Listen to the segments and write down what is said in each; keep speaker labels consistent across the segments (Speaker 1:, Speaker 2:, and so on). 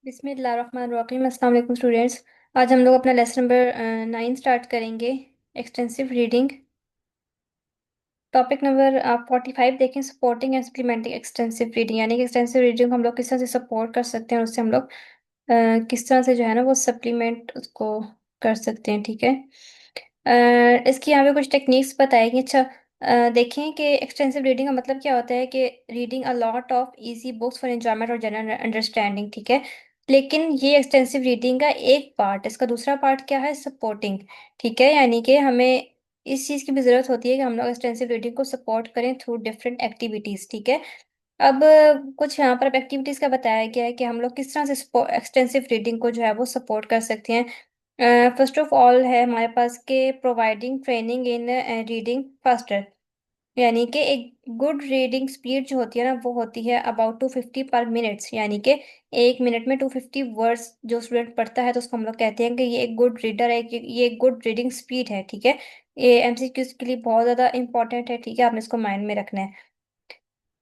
Speaker 1: बिस्मिल्लाहिर्रहमानिर्रहीम। अस्सलाम वालेकुम स्टूडेंट्स। आज हम लोग अपना लेसन नंबर 9 स्टार्ट करेंगे। Extensive reading. टॉपिक नंबर आप 45 देखें, supporting and supplementing extensive reading, यानी कि एक्सटेंसिव रीडिंग को हम लोग किस तरह से सपोर्ट कर सकते हैं और उससे हम लोग किस तरह से जो है ना वो सप्लीमेंट उसको कर सकते हैं। ठीक है। इसकी यहाँ पे कुछ टेक्निक्स बताएंगे। अच्छा, देखें कि एक्सटेंसिव रीडिंग का मतलब क्या होता है कि reading a lot of easy books for enjoyment और जनरल अंडरस्टैंडिंग। ठीक है। लेकिन ये एक्सटेंसिव रीडिंग का एक पार्ट, इसका दूसरा पार्ट क्या है? सपोर्टिंग। ठीक है, यानी कि हमें इस चीज़ की भी ज़रूरत होती है कि हम लोग एक्सटेंसिव रीडिंग को सपोर्ट करें थ्रू डिफरेंट एक्टिविटीज़। ठीक है। अब कुछ यहाँ पर एक्टिविटीज़ का बताया गया है कि हम लोग किस तरह से एक्सटेंसिव रीडिंग को जो है वो सपोर्ट कर सकते हैं। फर्स्ट ऑफ ऑल है हमारे पास के providing training in reading faster, यानी कि एक गुड रीडिंग स्पीड जो होती है ना वो होती है अबाउट 250 पर मिनट्स, यानी कि 1 मिनट में 250 वर्ड्स जो स्टूडेंट पढ़ता है तो उसको हम लोग कहते हैं कि ये एक गुड रीडर है, कि ये एक गुड रीडिंग स्पीड है। ठीक है। ये एमसीक्यूज के लिए बहुत ज़्यादा इंपॉर्टेंट है। ठीक है, आपने इसको माइंड में रखना है।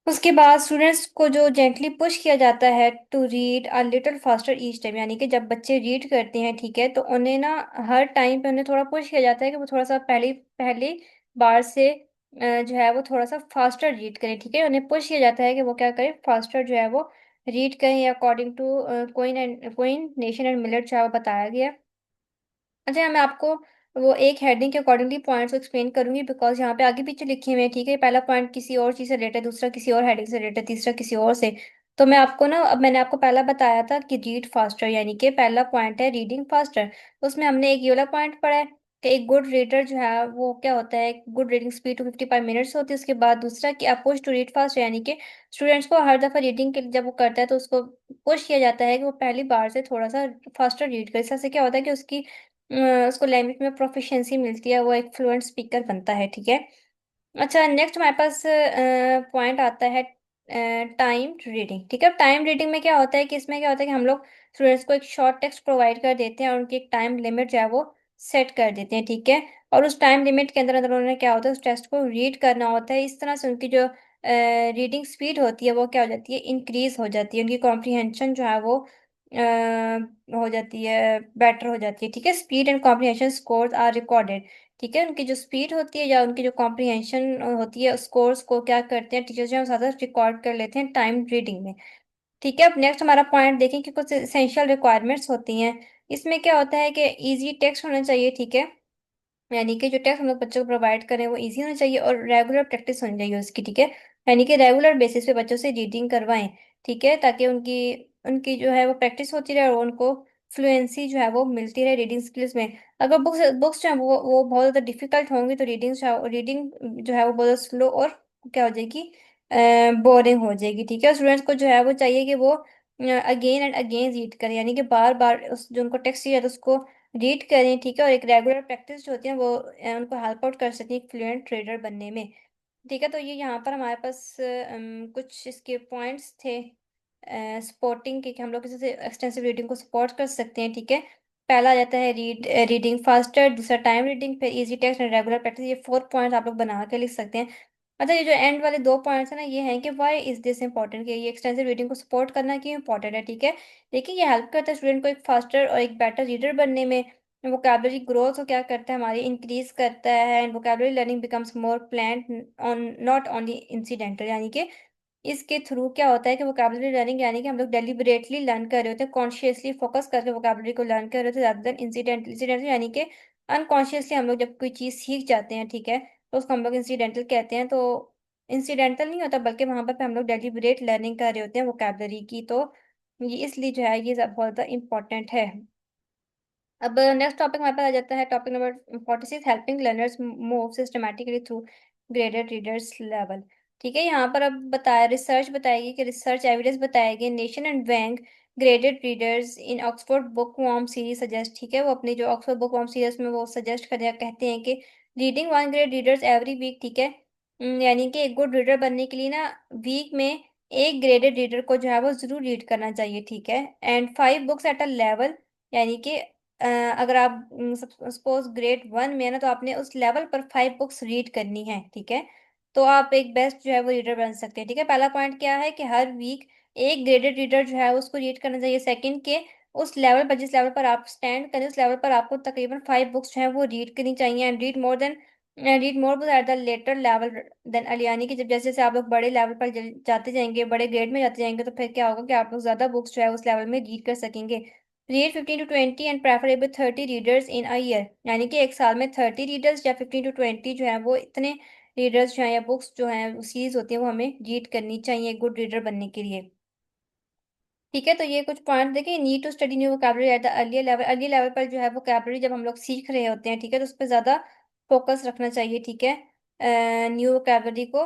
Speaker 1: उसके बाद स्टूडेंट्स को जो जेंटली पुश किया जाता है to read a little faster each time, यानी कि जब बच्चे रीड करते हैं, ठीक है, तो उन्हें ना हर टाइम पे उन्हें थोड़ा पुश किया जाता है कि वो थोड़ा सा पहली पहली बार से जो है वो थोड़ा सा फास्टर रीड करें। ठीक है, उन्हें पुश किया जाता है कि वो क्या करें, फास्टर जो है वो रीड करें, according to Coin Nation and Miller जो है वो बताया गया है। अच्छा, मैं आपको वो एक हेडिंग के अकॉर्डिंगली पॉइंट्स को एक्सप्लेन करूंगी, बिकॉज यहाँ पे आगे पीछे लिखे हुए हैं। ठीक है, पहला पॉइंट किसी और चीज़ से रिलेटेड है, दूसरा किसी और हेडिंग से रिलेटेड है, तीसरा किसी और से। तो मैं आपको ना, अब मैंने आपको पहला बताया था कि रीड फास्टर, यानी कि पहला पॉइंट है रीडिंग फास्टर। उसमें हमने एक ये वाला पॉइंट पढ़ा है कि एक गुड रीडर जो है वो क्या होता है, गुड रीडिंग स्पीड 255 मिनट्स होती है। उसके बाद दूसरा कि आप पुश टू रीड फास्ट, यानी कि स्टूडेंट्स को हर दफ़ा रीडिंग के लिए जब वो करता है तो उसको पुश किया जाता है कि वो पहली बार से थोड़ा सा फास्टर रीड करे। इससे क्या होता है कि उसको लैंग्वेज में प्रोफिशिएंसी मिलती है, वो एक फ्लुएंट स्पीकर बनता है। ठीक है। अच्छा, नेक्स्ट हमारे पास पॉइंट आता है टाइम रीडिंग। ठीक है, टाइम रीडिंग में क्या होता है कि इसमें क्या होता है कि हम लोग स्टूडेंट्स को एक शॉर्ट टेक्स्ट प्रोवाइड कर देते हैं और उनकी एक टाइम लिमिट जो है वो सेट कर देते हैं। ठीक है, और उस टाइम लिमिट के अंदर अंदर उन्होंने क्या होता है, उस टेस्ट को रीड करना होता है। इस तरह से उनकी जो रीडिंग स्पीड होती है वो क्या हो जाती है, इंक्रीज हो जाती है, उनकी कॉम्प्रीहेंशन जो है वो हो जाती है, बेटर हो जाती है। ठीक है, speed and comprehension scores are recorded. ठीक है, उनकी जो स्पीड होती है या उनकी जो कॉम्प्रीहेंशन होती है, स्कोर्स को क्या करते हैं टीचर्स जो है वो साथ रिकॉर्ड कर लेते हैं टाइम रीडिंग में। ठीक है, अब नेक्स्ट हमारा पॉइंट देखें कि कुछ एसेंशियल रिक्वायरमेंट्स होती हैं। इसमें क्या होता है कि इजी टेक्स्ट होना चाहिए। ठीक है, यानी कि जो टेक्स्ट हम लोग बच्चों को प्रोवाइड करें वो इजी होना चाहिए और रेगुलर प्रैक्टिस होनी चाहिए उसकी। ठीक है, यानी कि रेगुलर बेसिस पे बच्चों से रीडिंग करवाएं। ठीक है, ताकि उनकी उनकी जो है वो प्रैक्टिस होती रहे और उनको फ्लुएंसी जो है वो मिलती रहे रीडिंग स्किल्स में। अगर बुक्स बुक्स जो है वो बहुत ज़्यादा डिफिकल्ट होंगी तो रीडिंग जो है वो बहुत ज़्यादा स्लो और क्या हो जाएगी, बोरिंग हो जाएगी। ठीक है, स्टूडेंट्स को जो है वो चाहिए कि वो अगेन एंड अगेन रीड करें, यानी कि बार बार उस जो उनको टेक्स्ट चाहिए तो उसको रीड करें। ठीक है, और एक रेगुलर प्रैक्टिस जो होती है वो उनको हेल्प आउट कर सकती है फ्लुएंट ट्रेडर बनने में। ठीक है, तो ये यहाँ पर हमारे पास कुछ इसके पॉइंट्स थे सपोर्टिंग के, कि हम लोग किसी से एक्सटेंसिव रीडिंग को सपोर्ट कर सकते हैं। ठीक है, पहला आ जाता है रीडिंग फास्टर, दूसरा टाइम रीडिंग, फिर easy text and regular practice. ये 4 पॉइंट्स आप लोग बना के लिख सकते हैं। अच्छा, ये जो एंड वाले 2 पॉइंट्स हैं ना, ये हैं कि वाई इज दिस इंपॉर्टेंट, कि ये एक्सटेंसिव रीडिंग को सपोर्ट करना क्यों इंपॉर्टेंट है। ठीक है, देखिए ये हेल्प करता है स्टूडेंट को एक फास्टर और एक बेटर रीडर बनने में। वोकेबलरी ग्रोथ को क्या करता है, हमारी इंक्रीज करता है, and vocabulary learning becomes more planned on not only incidental, यानी कि इसके थ्रू क्या होता है कि वोकेबलरी लर्निंग, यानी कि हम लोग डेलिबरेटली लर्न कर रहे होते हैं, कॉन्शियसली फोकस करके वोकेबलरी को लर्न कर रहे होते हैं, rather than इंसिडेंटल यानी कि अनकॉन्शियसली हम लोग जब कोई चीज़ सीख जाते हैं। ठीक है, तो उसको हम लोग इंसिडेंटल कहते हैं। तो इंसिडेंटल नहीं होता, बल्कि वहां पर हम लोग डेलिबरेट लर्निंग कर रहे होते हैं वोकेबलरी की। तो ये इसलिए जो है ये बहुत ज़्यादा इंपॉर्टेंट है। अब नेक्स्ट टॉपिक हमारे पास आ जाता है, topic number 46, helping learners move systematically through graded readers level. ठीक है, यहाँ पर अब बताया, रिसर्च बताएगी कि रिसर्च एविडेंस बताएगी Nation and Wang graded readers in Oxford bookworm series suggest. ठीक है, वो अपनी जो ऑक्सफोर्ड बुक वॉर्म सीरीज में वो सजेस्ट कर कहते हैं कि reading 1 grade readers every week. ठीक है, यानी कि एक गुड रीडर बनने के लिए ना वीक में एक ग्रेडेड रीडर को जो है वो जरूर रीड करना चाहिए। ठीक है, and 5 books at a level, यानी कि अगर आप सपोज ग्रेड 1 में है ना, तो आपने उस लेवल पर 5 बुक्स रीड करनी है। ठीक है, तो आप एक बेस्ट जो है वो रीडर बन सकते हैं। ठीक है, पहला पॉइंट क्या है कि हर वीक एक ग्रेडेड रीडर जो है उसको रीड करना चाहिए सेकंड के उस लेवल पर, जिस लेवल पर आप स्टैंड करें उस लेवल पर आपको तकरीबन 5 बुक्स जो है वो रीड करनी चाहिए। And read more book at the later level than early, यानी कि जब जैसे जैसे आप लोग बड़े लेवल पर जाते जाएंगे, बड़े ग्रेड में जाते जाएंगे, तो फिर क्या होगा कि आप लोग ज्यादा बुक्स जो है उस लेवल में रीड कर सकेंगे। Read 15 to 20 and preferable 30 readers in a year, यानी कि एक साल में 30 रीडर्स या 15 to 20 जो है वो इतने रीडर्स जो है या बुक्स जो है सीरीज होती है वो हमें रीड करनी चाहिए गुड रीडर बनने के लिए। ठीक है, तो ये कुछ पॉइंट देखिए। Need to study new vocabulary at the early level पर जो है वोकैबुलरी जब हम लोग सीख रहे होते हैं, ठीक है, तो उस पर ज्यादा फोकस रखना चाहिए। ठीक है, न्यू वोकैबुलरी को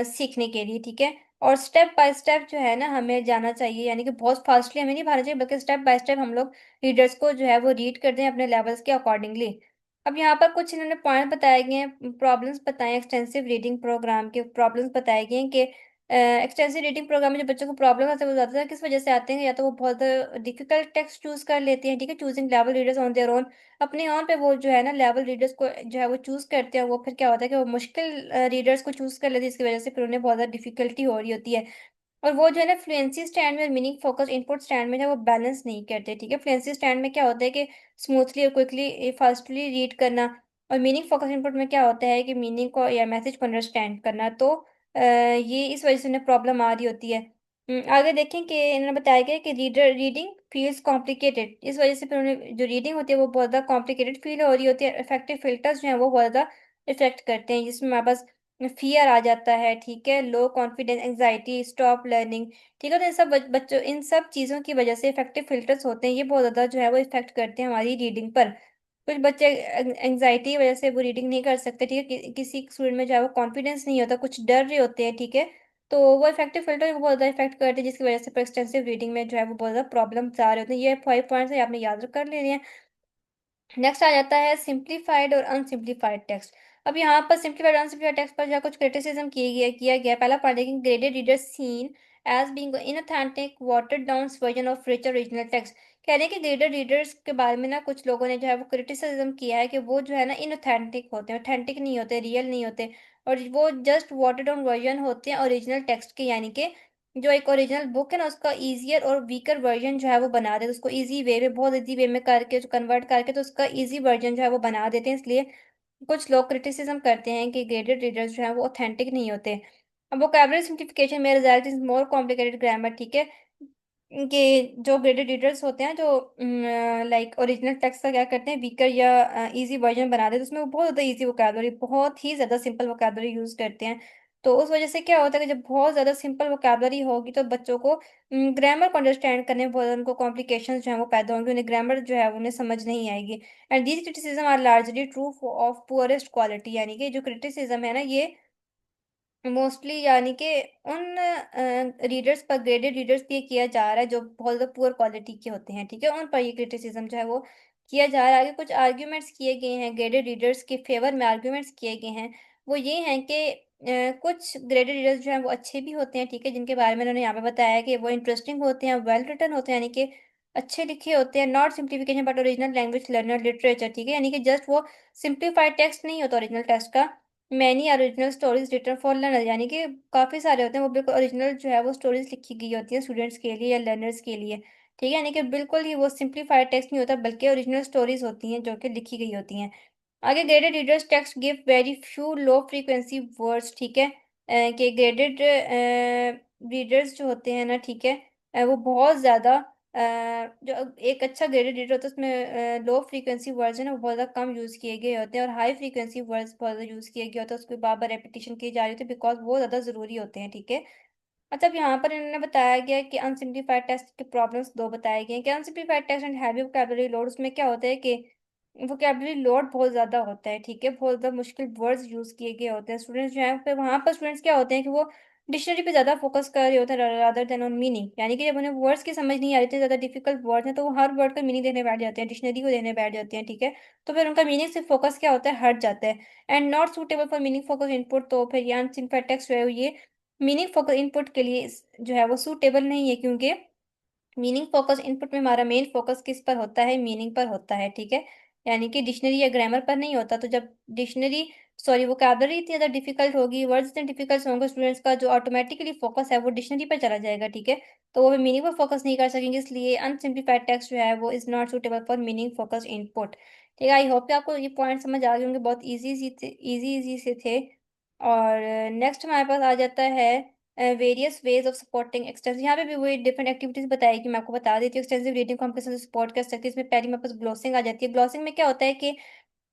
Speaker 1: सीखने के लिए। ठीक है, और स्टेप बाय स्टेप जो है ना हमें जाना चाहिए, यानी कि बहुत फास्टली हमें नहीं भागना चाहिए, बल्कि स्टेप बाय स्टेप हम लोग रीडर्स को जो है वो रीड करते हैं अपने लेवल्स के अकॉर्डिंगली। अब यहाँ पर कुछ इन्होंने पॉइंट बताए गए हैं, प्रॉब्लम्स बताए, एक्सटेंसिव रीडिंग प्रोग्राम के प्रॉब्लम्स बताए गए हैं कि एक्सटेंसिव रीडिंग प्रोग्राम में जो बच्चों को प्रॉब्लम आते हैं वो ज्यादातर किस वजह से आते हैं, या तो वो बहुत डिफिकल्ट टेक्स्ट चूज कर लेते हैं। ठीक है, choosing level readers on their own, अपने ऑन पे वो जो है ना लेवल रीडर्स को जो है वो चूज करते हैं, वो फिर क्या होता है कि वो मुश्किल रीडर्स को चूज कर लेते हैं, इसकी वजह से फिर उन्हें बहुत ज्यादा डिफिकल्टी हो रही होती है। और वो जो है ना फ्लुएंसी स्टैंड में और मीनिंग फोकस इनपुट स्टैंड में है वो बैलेंस नहीं करते। ठीक है, फ्लुएंसी स्टैंड में क्या होता है कि स्मूथली और क्विकली फास्टली रीड करना, और मीनिंग फोकस इनपुट में क्या होता है कि मीनिंग को या मैसेज को अंडरस्टैंड करना। तो ये इस वजह से उन्हें प्रॉब्लम आ रही होती है। आगे देखें कि इन्होंने बताया गया कि रीडिंग फील्स कॉम्प्लिकेटेड, इस वजह से फिर उन्हें जो रीडिंग होती है वो बहुत ज़्यादा कॉम्प्लिकेटेड फील हो रही होती है। इफेक्टिव फिल्टर्स जो है वो बहुत ज़्यादा इफेक्ट करते हैं, जिसमें हमारे पास फियर आ जाता है। ठीक है, low confidence, anxiety, stop learning. ठीक है, तो इन सब बच्चों इन सब चीज़ों की वजह से इफेक्टिव फिल्टर्स होते हैं, ये बहुत ज़्यादा जो है वो इफेक्ट करते हैं हमारी रीडिंग पर। कुछ बच्चे एंजाइटी की वजह से वो रीडिंग नहीं कर सकते। ठीक है, किसी स्टूडेंट में जो है वो कॉन्फिडेंस नहीं होता, कुछ डर रहे होते हैं। ठीक है, तो वो इफेक्टिव फिल्टर वो बहुत ज़्यादा इफेक्ट करते हैं, जिसकी वजह से एक्सटेंसिव रीडिंग में जो है वो बहुत ज़्यादा प्रॉब्लम्स आ रहे होते हैं। ये 5 पॉइंट्स है, आपने याद कर लेने हैं। नेक्स्ट आ जाता है सिंप्लीफाइड और अनसिंप्लीफाइड टेक्स्ट। अब यहाँ पर सिंप्लीफाइड और अनसिंप्लीफाइड टेक्स्ट पर जो कुछ क्रिटिसिज्म किया गया। पहला पॉइंट देखिए, graded reader seen as being inauthentic watered down version of rich original text. कह रहे हैं कि ग्रेडेड रीडर्स के बारे में ना कुछ लोगों ने जो है वो क्रिटिसिज्म किया है कि वो जो है ना इनऑथेंटिक होते हैं, ऑथेंटिक नहीं होते, रियल नहीं होते, और वो जस्ट वाटर्ड डाउन वर्जन होते हैं ओरिजिनल टेक्स्ट के, यानी कि जो एक ओरिजिनल बुक है ना उसका इजियर और वीकर वर्जन जो है वो बना देते हैं, उसको इजी वे में, बहुत इजी वे में करके जो कन्वर्ट करके तो उसका इजी वर्जन जो है वो बना देते हैं। इसलिए कुछ लोग क्रिटिसिज्म करते हैं कि ग्रेडेड रीडर्स जो है वो ऑथेंटिक नहीं होते। अब वोकैबुलरी सिंप्लीफिकेशन में result is more complicated grammar. ठीक है, कि जो ग्रेडेड रीडर्स होते हैं जो लाइक ओरिजिनल टेक्स्ट का क्या करते हैं, वीकर या इजी वर्जन बना देते हैं, उसमें वो बहुत ज़्यादा इजी वोकैबुलरी, बहुत ही ज़्यादा सिंपल वोकैबुलरी यूज़ करते हैं। तो उस वजह से क्या होता है कि जब बहुत ज़्यादा सिंपल वोकैबुलरी होगी तो बच्चों को ग्रामर को अंडरस्टैंड करने में बहुत उनको कॉम्प्लिकेशंस जो है वो पैदा होंगे, उन्हें ग्रामर जो है उन्हें समझ नहीं आएगी। And these criticism are largely true of poorest quality, यानी कि जो क्रिटिसिज्म है ना ये मोस्टली यानी कि उन रीडर्स पर, ग्रेडेड रीडर्स पे किया जा रहा है जो बहुत ज़्यादा पुअर क्वालिटी के होते हैं। ठीक है, उन पर ये क्रिटिसिज्म जो है वो किया जा रहा है। आगे कुछ आर्ग्यूमेंट्स किए गए हैं, ग्रेडेड रीडर्स के फेवर में आर्ग्यूमेंट्स किए गए हैं। वो ये हैं कि कुछ ग्रेडेड रीडर्स जो हैं वो अच्छे भी होते हैं। ठीक है, जिनके बारे में उन्होंने यहाँ पे बताया कि वो इंटरेस्टिंग होते हैं, वेल रिटन होते हैं, यानी कि अच्छे लिखे होते हैं, not simplification but original language learner literature. ठीक है, यानी कि जस्ट वो सिंप्लीफाइड टेक्स्ट नहीं होता ओरिजिनल टेक्स्ट का, many original stories written for learner, यानी कि काफ़ी सारे होते हैं वो बिल्कुल ओरिजिनल जो है वो स्टोरीज लिखी गई होती है स्टूडेंट्स के लिए या लर्नर्स के लिए। ठीक है, यानी कि बिल्कुल ही वो सिंप्लीफाइड टेक्स्ट नहीं होता, बल्कि ओरिजिनल स्टोरीज होती हैं जो कि लिखी गई होती हैं। आगे graded readers text give very few low frequency words. ठीक है, कि ग्रेडेड रीडर्स जो होते हैं ना, ठीक है, वो बहुत ज़्यादा जो एक अच्छा ग्रेडेड रीडर होता है उसमें लो फ्रीक्वेंसी वर्ड्स है ना वो बहुत ज़्यादा कम यूज़ किए गए होते हैं, और हाई फ्रीक्वेंसी वर्ड्स बहुत ज़्यादा यूज़ किए गए होते हैं, उसको बार बार रेपिटेशन की जा रही होती है बिकॉज वो ज़्यादा ज़रूरी होते हैं। ठीक है, मतलब यहाँ पर इन्होंने बताया गया कि अनसिम्प्लीफाइड टेक्स्ट के प्रॉब्लम्स दो बताए गए हैं कि unsimplified text and heavy vocabulary load, उसमें क्या होता है कि वोकैबुलरी लोड बहुत ज़्यादा होता है। ठीक है, बहुत ज़्यादा मुश्किल वर्ड्स यूज़ किए गए होते हैं, स्टूडेंट्स जो हैं फिर वहाँ पर स्टूडेंट्स क्या होते हैं कि वो डिक्शनरी पे ज़्यादा फोकस कर रहे होते हैं रादर देन ऑन मीनिंग, यानी कि जब उन्हें वर्ड्स की समझ नहीं आ रही थी, ज़्यादा डिफिकल्ट वर्ड्स हैं, तो वो हर वर्ड का मीनिंग देने बैठ जाते हैं, डिक्शनरी को देने बैठ जाते हैं। ठीक है, तो फिर उनका मीनिंग से फोकस क्या होता है, हट जाता है। And not suitable for meaning focus input, तो फिर ये अनसिम्प्लीफाइड टेक्स्ट जो है ये मीनिंग फोकस इनपुट के लिए जो है वो सूटेबल नहीं है, क्योंकि मीनिंग फोकस इनपुट में हमारा मेन फोकस किस पर होता है, मीनिंग पर होता है। ठीक है, यानी कि डिक्शनरी या ग्रामर पर नहीं होता। तो जब डिक्शनरी सॉरी वोकैबलरी इतनी ज़्यादा डिफिकल्ट होगी, वर्ड्स इतने डिफिकल्ट होंगे स्टूडेंट्स का, जो ऑटोमेटिकली फोकस है वो डिक्शनरी पर चला जाएगा, ठीक है। तो वो मीनिंग पर फोकस नहीं कर सकेंगे, इसलिए अनसिम्प्लीफाइड टेक्स्ट जो है वो is not suitable for meaning focused input. ठीक है, आई होप कि आपको ये पॉइंट समझ आ गए होंगे, बहुत ईजी सी थे, ईजी से थे। और नेक्स्ट हमारे पास आ जाता है various ways of supporting extensive. यहाँ पे भी वही डिफरेंट एक्टिविटीज बताएगी, मैं आपको बता देती हूँ एक्सटेंसिव रीडिंग को हम किस तरह से सपोर्ट कर सकते हैं। इसमें पहली मेरे पास ग्लोसिंग आ जाती है। ग्लोसिंग में क्या होता है कि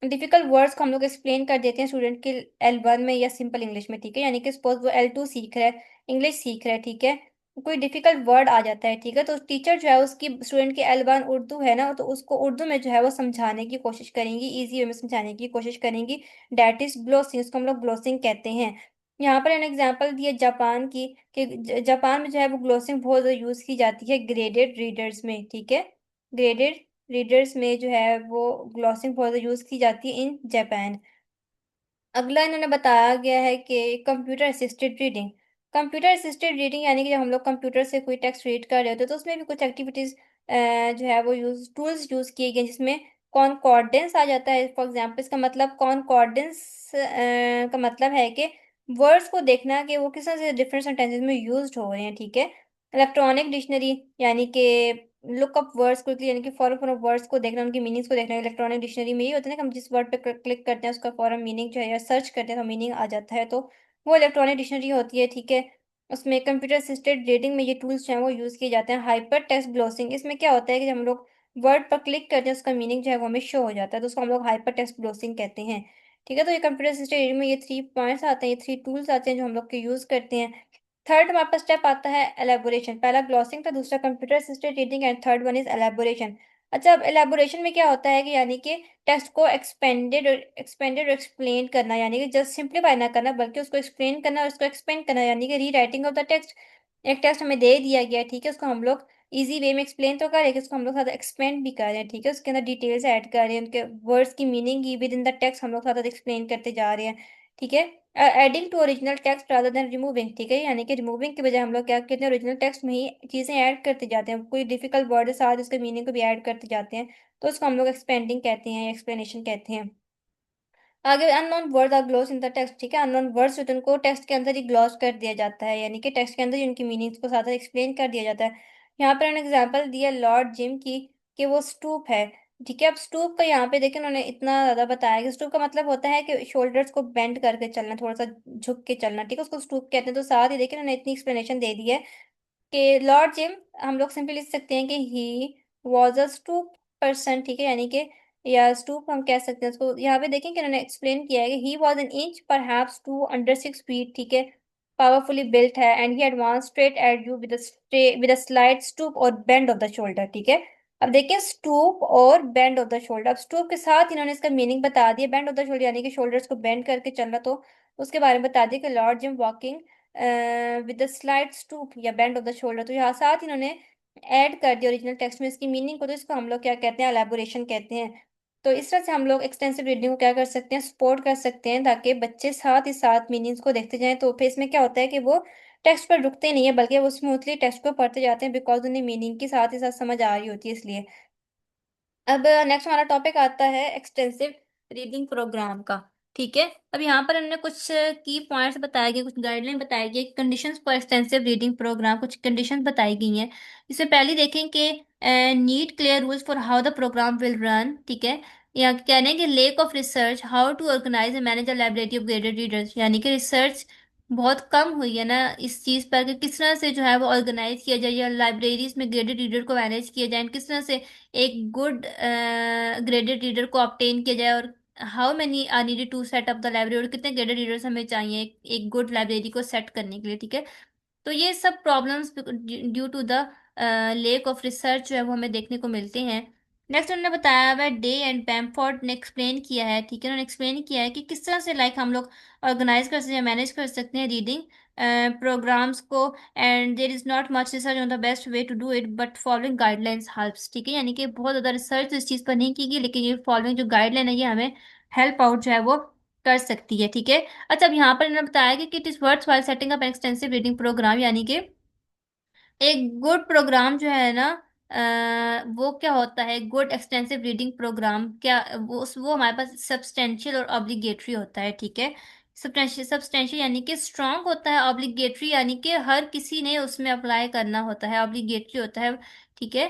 Speaker 1: डिफिकल्ट वर्ड्स को हम लोग एक्सप्लेन कर देते हैं स्टूडेंट के L1 में या सिंपल इंग्लिश में, ठीक है। यानी कि सपोज वो L2 सीख रहा है, इंग्लिश सीख रहा है, ठीक है। कोई डिफिकल्ट वर्ड आ जाता है, ठीक है, तो टीचर जो है उसकी स्टूडेंट की L1 उर्दू है ना, तो उसको उर्दू में जो है वो समझाने की कोशिश करेंगी, इजी वे में समझाने की कोशिश करेंगी। डैट इज ग्लोसिंग, इसको हम लोग ग्लोसिंग कहते हैं। यहाँ पर मैंने एग्जांपल दिया जापान की, कि जापान में जो है वो ग्लोसिंग बहुत ज़्यादा यूज़ की जाती है ग्रेडेड रीडर्स में, ठीक है। ग्रेडेड रीडर्स में जो है वो ग्लॉसिंग बहुत यूज की जाती है इन जापान। अगला इन्होंने बताया गया है कि computer assisted reading. Computer assisted reading यानी कि जब हम लोग कंप्यूटर से कोई टेक्स्ट रीड कर रहे होते हैं तो उसमें भी कुछ एक्टिविटीज जो है वो टूल्स यूज किए गए, जिसमें कॉन्कॉर्डेंस आ जाता है। फॉर एग्जांपल इसका मतलब कॉन्कॉर्डेंस का मतलब है कि वर्ड्स को देखना कि वो किस तरह से डिफरेंट सेंटेंसेस में यूज्ड हो रहे हैं, ठीक है। इलेक्ट्रॉनिक डिक्शनरी यानी कि लुकअप वर्ड्स क्विकली, यानी कि फॉरन फॉरन वर्ड्स को देखना, उनकी मीनिंग्स को देखना। इलेक्ट्रॉनिक डिक्शनरी में ये होता है ना कि हम जिस वर्ड पे क्लिक करते हैं उसका फॉरन मीनिंग जो है या सर्च करते हैं तो मीनिंग आ जाता है, तो वो इलेक्ट्रॉनिक डिक्शनरी होती है, ठीक है। उसमें कंप्यूटर असिस्टेड रीडिंग में ये टूल्स जो हैं वो यूज़ किए जाते हैं। हाइपर टेक्स्ट ग्लोसिंग, इसमें क्या होता है कि जब हम लोग वर्ड पर क्लिक करते हैं उसका मीनिंग जो है वो हमें शो हो जाता है, तो उसको हम लोग हाइपर टेक्स्ट ग्लोसिंग कहते हैं, ठीक है। तो ये कंप्यूटर असिस्टेड रीडिंग में ये 3 पॉइंट्स आते हैं, ये 3 टूल्स आते हैं जो हम लोग के यूज़ करते हैं। थर्ड हमारे पास स्टेप आता है एलेबोरेशन। पहला ग्लॉसिंग था, दूसरा computer assisted reading and third one is elaboration. अच्छा, अब एलेबोरेशन में क्या होता है कि यानी कि टेक्स्ट को एक्सपेंडेड और एक्सप्लेन करना, यानी कि जस्ट सिंप्लीफाई ना करना बल्कि उसको एक्सप्लेन करना और उसको एक्सपेंड करना, यानी कि री राइटिंग ऑफ द टेक्स्ट। एक टेक्स्ट हमें दे दिया गया है, ठीक है, उसको हम लोग इजी वे में एक्सप्लेन तो कर रहे हैं, उसको हम लोग साथ एक्सपेंड भी कर रहे हैं, ठीक है। उसके अंदर डिटेल्स ऐड कर रहे हैं, उनके वर्ड्स की meaning he with in the text हम लोग साथ एक्सप्लेन करते जा रहे हैं, ठीक है। Adding to original text rather than removing, ठीक है। यानी कि रिमूविंग के बजाय हम लोग क्या कहते हैं, ओरिजिनल टेक्स्ट में ही चीज़ें ऐड करते जाते हैं, कोई डिफिकल्ट वर्ड है साथ उसके मीनिंग को भी ऐड करते जाते हैं, तो उसको हम लोग एक्सपेंडिंग कहते हैं या एक्सप्लेनेशन कहते हैं। आगे unknown word are gloss in the text, ठीक है। अननोन वर्ड्स होते हैं उनको टेक्स्ट के अंदर ही ग्लॉस कर दिया जाता है, यानी कि टेक्स्ट के अंदर ही उनकी मीनिंग्स को साथ एक्सप्लेन कर दिया जाता है। यहाँ पर मैंने एग्जांपल दिया लॉर्ड जिम की, कि वो स्टूप है, ठीक है। अब स्टूप का यहाँ पे देखिए उन्होंने इतना ज्यादा बताया कि स्टूप का मतलब होता है कि शोल्डर्स को बेंड करके चलना, थोड़ा सा झुक के चलना, ठीक है, उसको स्टूप कहते हैं। तो साथ ही देखिए उन्होंने इतनी एक्सप्लेनेशन दे दी है कि लॉर्ड जिम हम लोग सिंपली लिख सकते हैं कि he was a stoop person, ठीक है, यानी कि या स्टूप हम कह सकते हैं उसको। यहाँ पे देखें कि उन्होंने एक्सप्लेन किया है कि he was an inch perhaps 2 under 6 feet, ठीक है, पावरफुली बिल्ट है, and he advance straight at you with a slight stoop और बेंड ऑफ द शोल्डर, ठीक है। अब देखिए स्टूप और बेंड ऑफ द शोल्डर, अब स्टूप के साथ इन्होंने इसका मीनिंग बता दिया, बेंड ऑफ द शोल्डर यानी कि शोल्डर्स को बेंड करके चलना, तो उसके बारे में बता दिया कि Lord Jim walking with the slide stoop या बेंड ऑफ द शोल्डर। तो यहाँ साथ इन्होंने ऐड कर दिया ओरिजिनल टेक्स्ट में इसकी मीनिंग को, तो इसको हम लोग क्या कहते हैं, एलैबोरेशन कहते हैं। तो इस तरह से हम लोग एक्सटेंसिव रीडिंग को क्या कर सकते हैं, सपोर्ट कर सकते हैं, ताकि बच्चे साथ ही साथ मीनिंग्स को देखते जाएं। तो फिर इसमें क्या होता है कि वो टेक्स्ट पर रुकते नहीं है, बल्कि वो स्मूथली टेक्स्ट को पढ़ते जाते हैं, बिकॉज उन्हें मीनिंग की साथ ही साथ समझ आ रही होती है, इसलिए। अब नेक्स्ट हमारा टॉपिक आता है एक्सटेंसिव रीडिंग प्रोग्राम का, ठीक है। अब यहाँ पर हमने कुछ की पॉइंट्स बताए गए, कुछ गाइडलाइन बताई गई, conditions for extensive reading program, कुछ कंडीशंस बताई गई हैं। इससे पहले देखें कि need clear rules for how the program will run, ठीक है। या कहने के lack of research, how to organize and manage a library of graded readers, यानी कि रिसर्च बहुत कम हुई है ना इस चीज़ पर कि किस तरह से जो है वो ऑर्गेनाइज किया जाए या लाइब्रेरीज में ग्रेडेड रीडर को मैनेज किया जाए, किस तरह से एक गुड ग्रेडेड रीडर को ऑब्टेन किया जाए, और how many are needed to set up the library, और कितने ग्रेडेड रीडर्स हमें चाहिए एक गुड लाइब्रेरी को सेट करने के लिए, ठीक है। तो ये सब problems due to the lack of research जो है वो हमें देखने को मिलते हैं। नेक्स्ट उन्होंने बताया हुआ डे एंड बैम्फोर्ड ने एक्सप्लेन किया है, ठीक है, उन्होंने एक्सप्लेन किया है कि किस तरह से लाइक हम लोग ऑर्गेनाइज कर सकते हैं, मैनेज कर सकते हैं रीडिंग प्रोग्राम्स को। And there is not much research on the best way to do it but following guidelines helps, ठीक है। यानी कि बहुत ज़्यादा रिसर्च इस चीज़ पर नहीं की गई, लेकिन ये फॉलोइंग जो गाइडलाइन है ये हमें हेल्प आउट जो है वो कर सकती है, ठीक है। अच्छा, अब यहाँ पर इन्होंने बताया कि it is worthwhile setting up extensive reading program, यानी कि एक गुड प्रोग्राम जो है ना वो क्या होता है गुड एक्सटेंसिव रीडिंग प्रोग्राम, क्या वो हमारे पास सब्सटेंशियल और ऑब्लिगेटरी होता है, ठीक है। सब्सटेंशियल सब्सटेंशियल यानी कि स्ट्रांग होता है, ऑब्लिगेटरी यानी कि हर किसी ने उसमें अप्लाई करना होता है, ऑब्लिगेटरी होता है, ठीक है।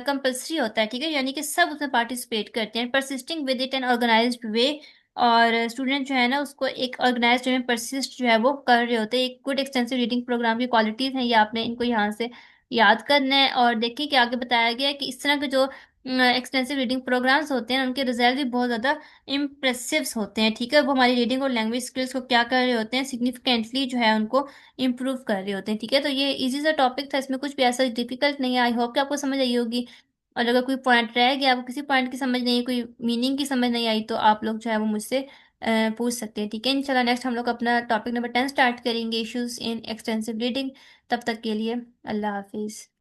Speaker 1: कंपल्सरी होता है, ठीक है, यानी कि सब उसमें पार्टिसिपेट करते हैं, persisting with it an organised way. और स्टूडेंट जो है ना उसको एक ऑर्गेनाइज्ड वे में परसिस्ट जो है वो कर रहे होते हैं। एक गुड एक्सटेंसिव रीडिंग प्रोग्राम की क्वालिटीज हैं ये, आपने इनको यहाँ से याद करना है। और देखिए कि आगे बताया गया है कि इस तरह के जो एक्सटेंसिव रीडिंग प्रोग्राम्स होते हैं उनके रिजल्ट भी बहुत ज़्यादा इम्प्रेसिव होते हैं, ठीक है। वो हमारी रीडिंग और लैंग्वेज स्किल्स को क्या कर रहे होते हैं, सिग्निफिकेंटली जो है उनको इम्प्रूव कर रहे होते हैं, ठीक है। तो ये इजी सा टॉपिक था, इसमें कुछ भी ऐसा डिफिकल्ट नहीं है। आई होप कि आपको समझ आई होगी। और अगर कोई पॉइंट रह गया, आपको किसी पॉइंट की समझ नहीं आई, कोई मीनिंग की समझ नहीं आई, तो आप लोग जो है वो मुझसे पूछ सकते हैं, ठीक है। इंशाल्लाह नेक्स्ट हम लोग अपना टॉपिक नंबर 10 स्टार्ट करेंगे, इश्यूज इन एक्सटेंसिव रीडिंग। तब तक के लिए अल्लाह हाफिज़।